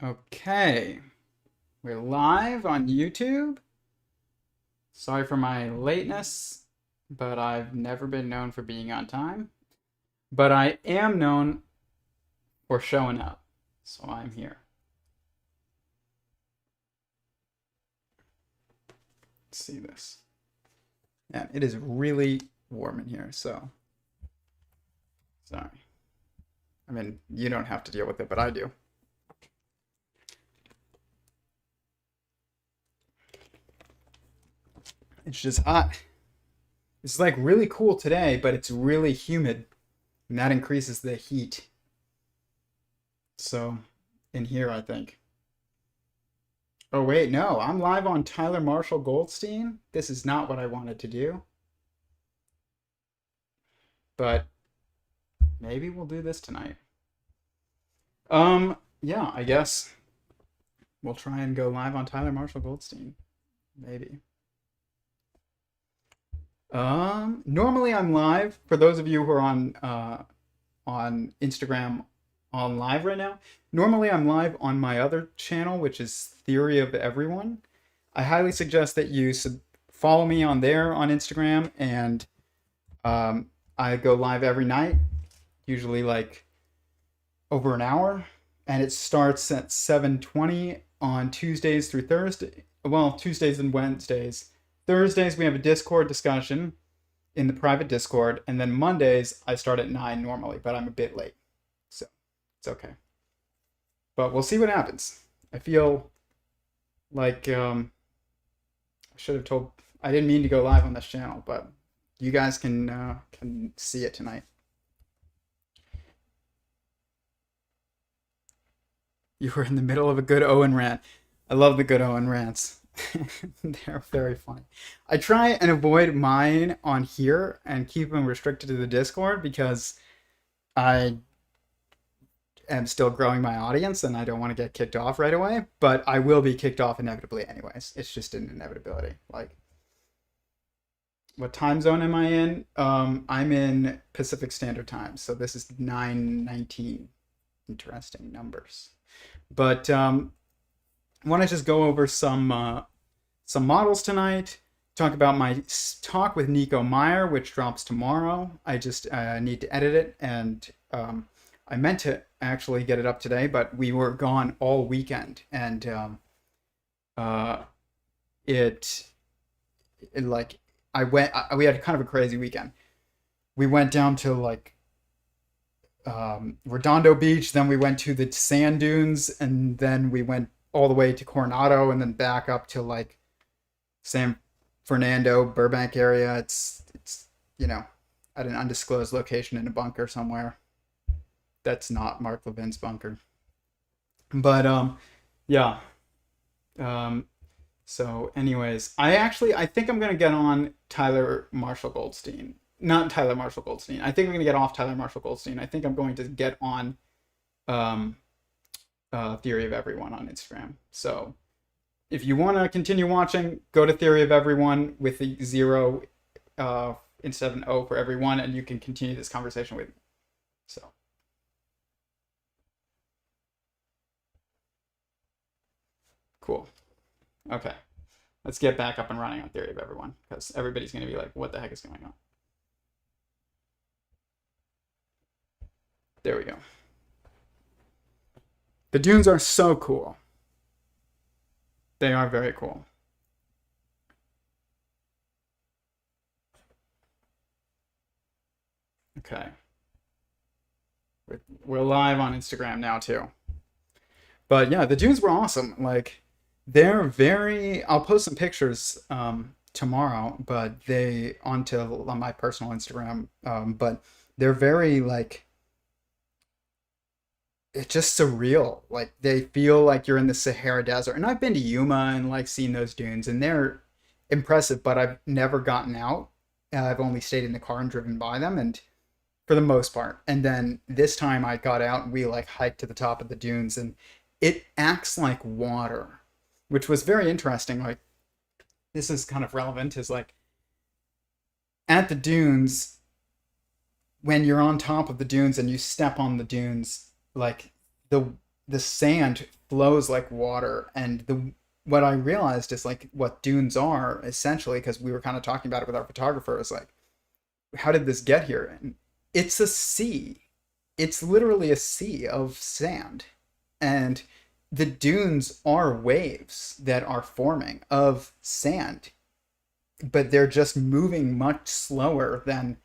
Okay, we're live on YouTube. Sorry for my lateness, but I've never been known for being on time. But I am known for showing up, so I'm here. Let's see this. Yeah, it is really warm in here, so sorry. I mean, you don't have to deal with it, but I do. It's just hot. It's like really cool today, but it's really humid, and that increases the heat. So, in here, I think. Oh, wait, no, I'm live on Tyler Marshall Goldstein. This is not what I wanted to do, but maybe we'll do this tonight. Yeah, I guess we'll try and go live on Tyler Marshall Goldstein. Maybe. Normally I'm live. For those of you who are on Instagram on live right now, normally I'm live on my other channel, which is Theory of Everyone. I highly suggest that you follow me on there on Instagram, and I go live every night, usually like over an hour, and it starts at 7:20 on Tuesdays through Thursday. Well, Tuesdays and Wednesdays. Thursdays we have a Discord discussion in the private Discord, and then Mondays I start at 9 normally, but I'm a bit late, so it's okay. But we'll see what happens. I feel like I should have told. I didn't mean to go live on this channel, but you guys can see it tonight. You were in the middle of a good Owen rant. I love the good Owen rants. They're very funny. I try and avoid mine on here and keep them restricted to the Discord because I am still growing my audience and I don't want to get kicked off right away, but I will be kicked off inevitably anyways. It's just an inevitability. Like, what time zone am I in? I'm in Pacific Standard Time, so this is 9:19. Interesting numbers. But I want to just go over some models tonight. Talk about my talk with Nico Meyer, which drops tomorrow. I just need to edit it, and I meant to actually get it up today, but we were gone all weekend, and it like we had kind of a crazy weekend. We went down to like Redondo Beach, then we went to the sand dunes, and then we went all the way to Coronado, and then back up to like San Fernando, Burbank area. It's at an undisclosed location in a bunker somewhere. That's not Mark Levin's bunker. But yeah. So anyways, I think I'm gonna get on Tyler Marshall Goldstein. Not Tyler Marshall Goldstein. I think I'm gonna get off Tyler Marshall Goldstein. I think I'm going to get on Theory of Everyone on Instagram. So if you want to continue watching, go to Theory of Everyone with the 0 instead of an O for everyone, and you can continue this conversation with me. So cool. Okay, let's get back up and running on Theory of Everyone, because everybody's going to be like, what the heck is going on? There we go. The dunes are so cool. They are very cool. Okay. We're live on Instagram now too. But yeah, the dunes were awesome. Like, they're very. I'll post some pictures tomorrow, but they onto on my personal Instagram. But they're very like. It's just surreal. Like, they feel like you're in the Sahara Desert. And I've been to Yuma and like seen those dunes, and they're impressive. But I've never gotten out. I've only stayed in the car and driven by them, and for the most part. And then this time I got out and we like hiked to the top of the dunes, and it acts like water, which was very interesting. Like, this is kind of relevant, is like at the dunes, when you're on top of the dunes and you step on the dunes, like the sand flows like water. And what I realized is like what dunes are essentially, because we were kind of talking about it with our photographer, is like, how did this get here? And it's a sea. It's literally a sea of sand. And the dunes are waves that are forming of sand, but they're just moving much slower than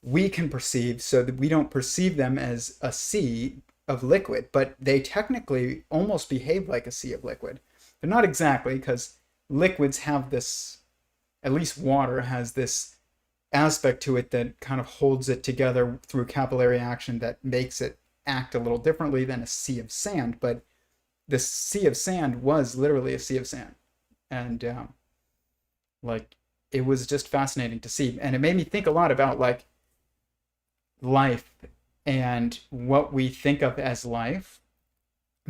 we can perceive, so that we don't perceive them as a sea of liquid, but they technically almost behave like a sea of liquid. But not exactly, because liquids have this, at least water has this aspect to it that kind of holds it together through capillary action that makes it act a little differently than a sea of sand. But the sea of sand was literally a sea of sand. And like, it was just fascinating to see. And it made me think a lot about like life and what we think of as life,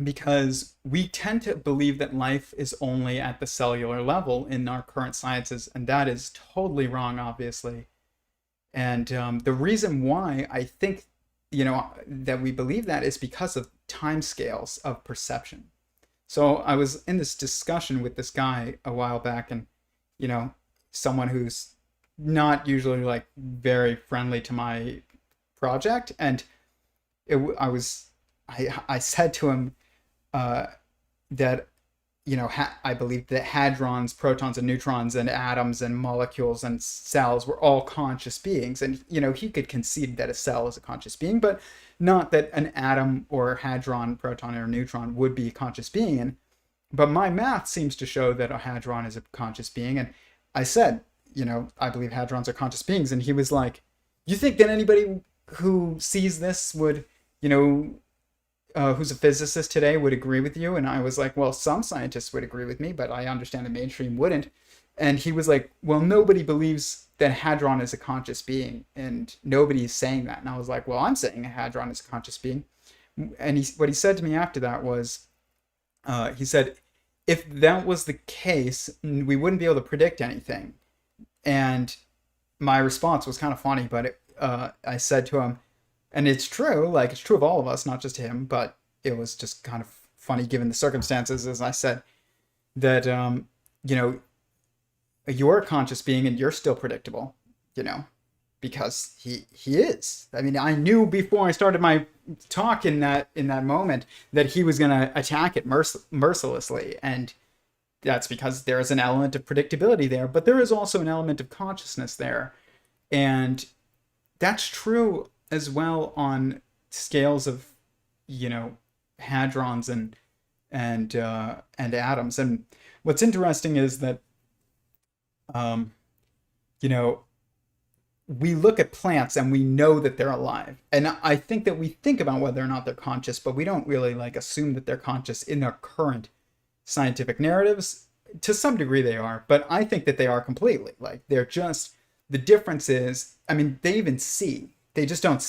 because we tend to believe that life is only at the cellular level in our current sciences, and that is totally wrong, obviously. And the reason why I think, that we believe that is because of time scales of perception. So I was in this discussion with this guy a while back, and someone who's not usually like very friendly to my project, and I said to him that I believe that hadrons, protons, and neutrons, and atoms, and molecules, and cells were all conscious beings, and he could concede that a cell is a conscious being, but not that an atom or hadron, proton, or neutron would be a conscious being. But my math seems to show that a hadron is a conscious being, and I said, I believe hadrons are conscious beings, and he was like, "You think that anybody who sees this would, who's a physicist today would agree with you?" And I was like, "Well, some scientists would agree with me, but I understand the mainstream wouldn't." And he was like, "Well, nobody believes that hadron is a conscious being, and nobody's saying that." And I was like, "Well, I'm saying a hadron is a conscious being." And what he said to me after that was, he said, "If that was the case, we wouldn't be able to predict anything." And my response was kind of funny, but I said to him, and it's true, like it's true of all of us, not just him, but it was just kind of funny given the circumstances, as I said, that, you're a conscious being and you're still predictable, because he is. I mean, I knew before I started my talk in that moment that he was going to attack it mercilessly, and that's because there is an element of predictability there, but there is also an element of consciousness there, and that's true as well on scales of hadrons and atoms. And what's interesting is that we look at plants and we know that they're alive, and I think that we think about whether or not they're conscious, but we don't really like assume that they're conscious in our current scientific narratives. To some degree they are, but I think that they are completely. Like, they're just, the difference is, I mean, they even see. They just don't,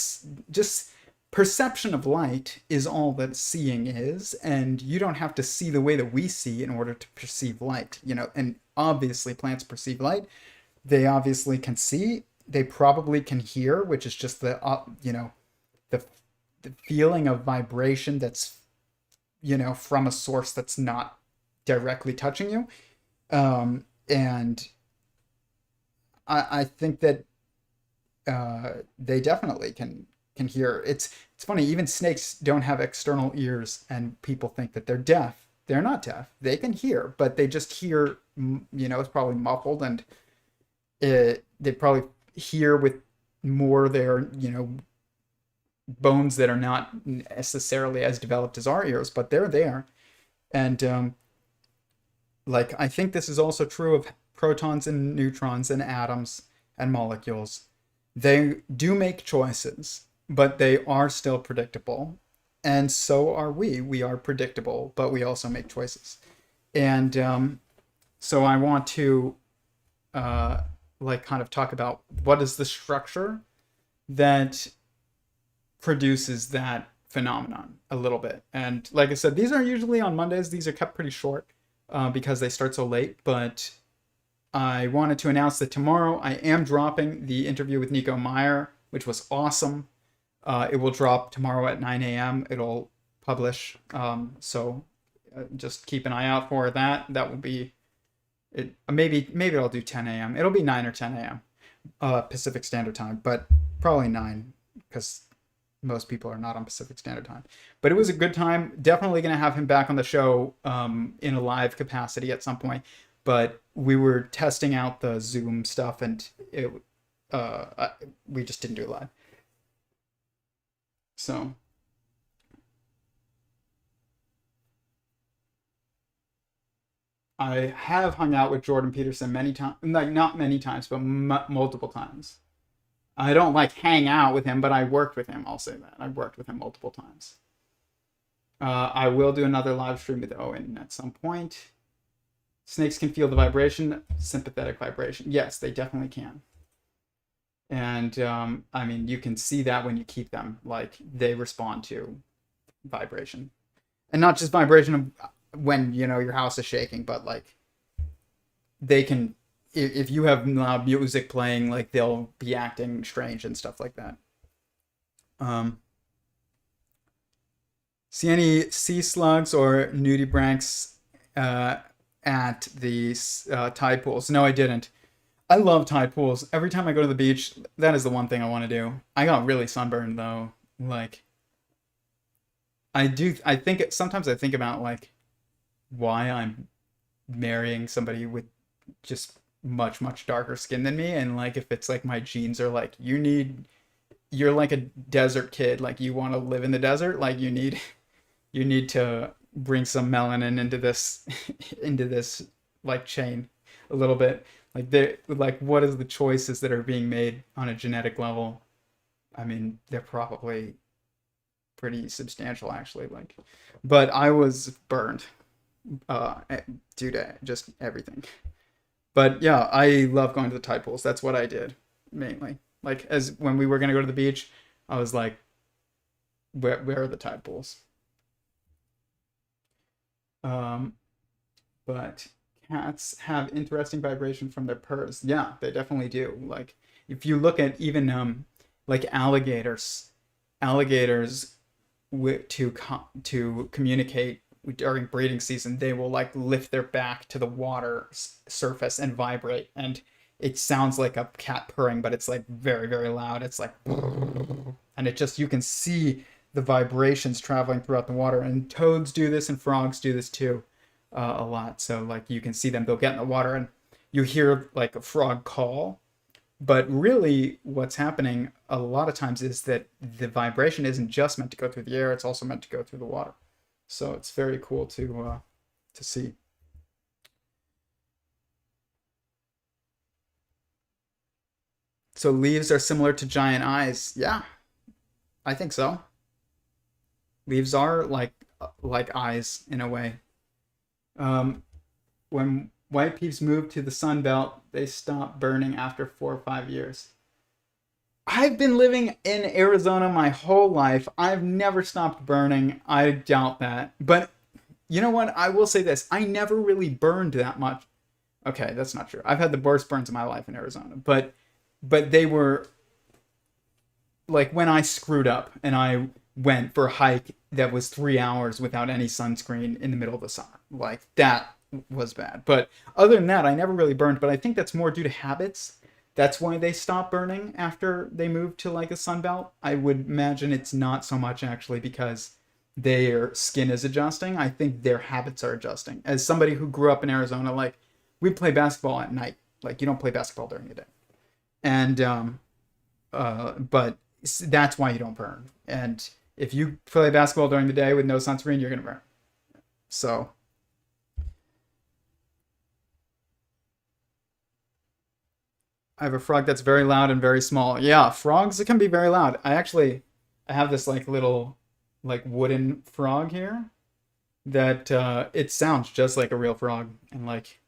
just perception of light is all that seeing is, and you don't have to see the way that we see in order to perceive light, and obviously plants perceive light. They obviously can see. They probably can hear, which is just the feeling of vibration that's, from a source that's not directly touching you. And I think that they definitely can hear. It's funny, even snakes don't have external ears, and people think that they're deaf. They're not deaf. They can hear, but they just hear, it's probably muffled, and they probably hear with more their, bones that are not necessarily as developed as our ears, but they're there. And like, I think this is also true of protons and neutrons and atoms and molecules. They do make choices, but they are still predictable. And so are we. We are predictable, but we also make choices. And so I want to kind of talk about what is the structure that produces that phenomenon a little bit. And like I said, these are usually on Mondays. These are kept pretty short because they start so late. But I wanted to announce that tomorrow I am dropping the interview with Nico Meyer, which was awesome. It will drop tomorrow at 9 a.m. It'll publish. So just keep an eye out for that. That will be it. Maybe I'll do 10 a.m. It'll be 9 or 10 a.m. Pacific Standard Time, but probably 9 because most people are not on Pacific Standard Time. But it was a good time. Definitely going to have him back on the show in a live capacity at some point. But we were testing out the Zoom stuff, and we just didn't do it live. So I have hung out with Jordan Peterson many times, like not many times, but multiple times. I don't like hang out with him, but I worked with him. I'll say that. I worked with him multiple times. I will do another live stream with Owen at some point. Snakes can feel the vibration, sympathetic vibration. Yes, they definitely can. And I mean, you can see that when you keep them. Like, they respond to vibration. And not just vibration of when, you know, your house is shaking, but like, they can, if you have loud music playing, like, they'll be acting strange and stuff like that. See any sea slugs or nudibranchs at the tide pools? No, I didn't. I love tide pools. Every time I go to the beach, that is the one thing I want to do. I got really sunburned though. Like, sometimes I think about like why I'm marrying somebody with just much, much darker skin than me. And like, if it's like my genes are like, you're like a desert kid. Like, you want to live in the desert. Like, you need to bring some melanin into this, into this like chain a little bit. Like what is the choices that are being made on a genetic level? I mean, they're probably pretty substantial actually. Like, but I was burned due to just everything. But yeah, I love going to the tide pools. That's what I did mainly. Like, as when we were gonna go to the beach, I was like, where are the tide pools? But cats have interesting vibration from their purrs. Yeah, they definitely do. Like, if you look at even like alligators to communicate during breeding season, they will like lift their back to the water surface and vibrate, and it sounds like a cat purring, but it's like very, very loud. It's like, and it just, you can see the vibrations traveling throughout the water. And toads do this, and frogs do this too. A lot. So like, you can see them, they'll get in the water and you hear like a frog call, but really what's happening a lot of times is that the vibration isn't just meant to go through the air, it's also meant to go through the water. So it's very cool to see. So leaves are similar to giant eyes. Yeah, I think so. Leaves are like eyes in a way. When white peeps moved to the Sun Belt, they stopped burning after 4 or 5 years. I've been living in Arizona my whole life. I've never stopped burning. I doubt that. But you know what? I will say this. I never really burned that much. Okay, that's not true. I've had the worst burns of my life in Arizona. But they were like when I screwed up and I went for a hike that was 3 hours without any sunscreen in the middle of the summer. Like, that was bad. But other than that, I never really burned. But I think that's more due to habits. That's why they stopped burning after they moved to like a sunbelt. I would imagine it's not so much actually because their skin is adjusting. I think their habits are adjusting. As somebody who grew up in Arizona, like, we play basketball at night. Like, you don't play basketball during the day. And but that's why you don't burn. And if you play basketball during the day with no sunscreen, you're gonna burn. So I have a frog that's very loud and very small. Yeah, frogs can be very loud. I have this like little like wooden frog here that it sounds just like a real frog, and like,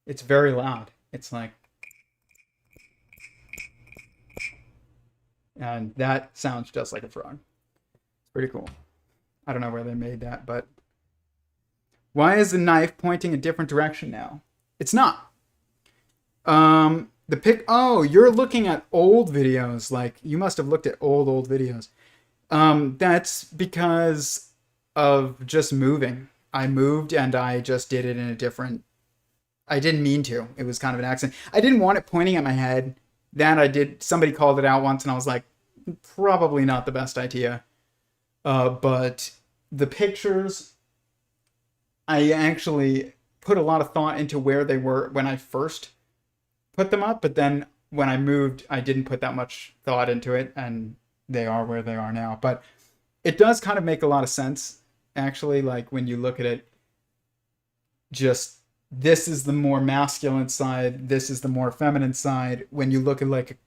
it's very loud. It's like, and that sounds just like a frog. It's pretty cool. I don't know where they made that, but why is the knife pointing a different direction now? It's not. Oh, you're looking at old videos. Like, you must have looked at old videos. That's because of just moving. I moved and I just did it in a different. I didn't mean to. It was kind of an accident. I didn't want it pointing at my head. That I did. Somebody called it out once, and I was like, probably not the best idea. But the pictures, I actually put a lot of thought into where they were when I first put them up, but then when I moved, I didn't put that much thought into it, and they are where they are now. But it does kind of make a lot of sense, actually, like when you look at it. Just this is the more masculine side, this is the more feminine side. When you look at like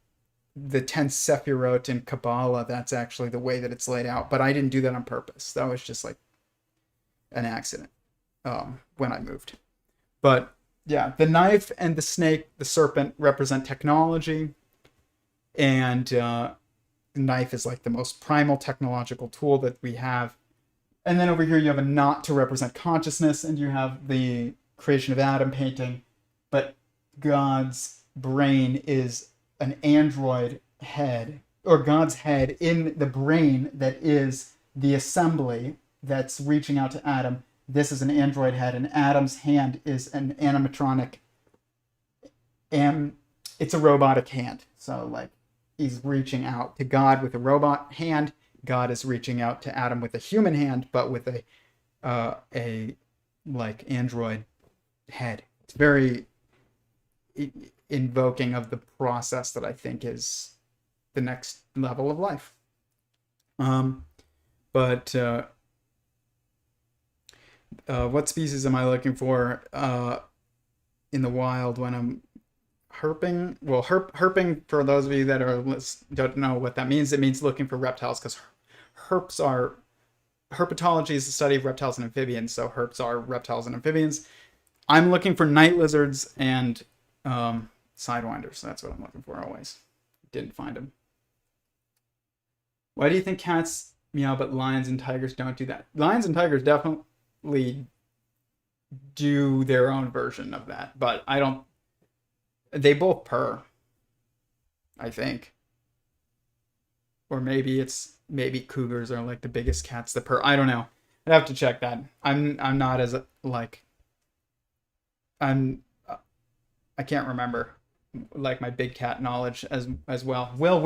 the 10 Sephirot in Kabbalah, that's actually the way that it's laid out. But I didn't do that on purpose. That was just like an accident when I moved. But yeah, the knife and the snake, the serpent, represent technology. And the knife is like the most primal technological tool that we have. And then over here you have a knot to represent consciousness, and you have the creation of Adam painting. But God's brain is an android head, or God's head in the brain that is the assembly that's reaching out to Adam. This is an android head, and Adam's hand is an animatronic. It's a robotic hand. So like he's reaching out to God with a robot hand. God is reaching out to Adam with a human hand, but with a like android head. It's very invoking of the process that I think is the next level of life. But what species am I looking for in the wild when I'm herping? Well, herping, for those of you that don't know what that means, it means looking for reptiles, because herpetology is the study of reptiles and amphibians, so herps are reptiles and amphibians. I'm looking for night lizards and sidewinders. That's what I'm looking for always. Didn't find them. Why do you think cats meow but lions and tigers don't do that? Lions and tigers definitely do their own version of that, but I don't. They both purr, I think. Or maybe cougars are like the biggest cats that purr. I don't know. I'd have to check that. I'm not as like I can't remember like my big cat knowledge as well. Will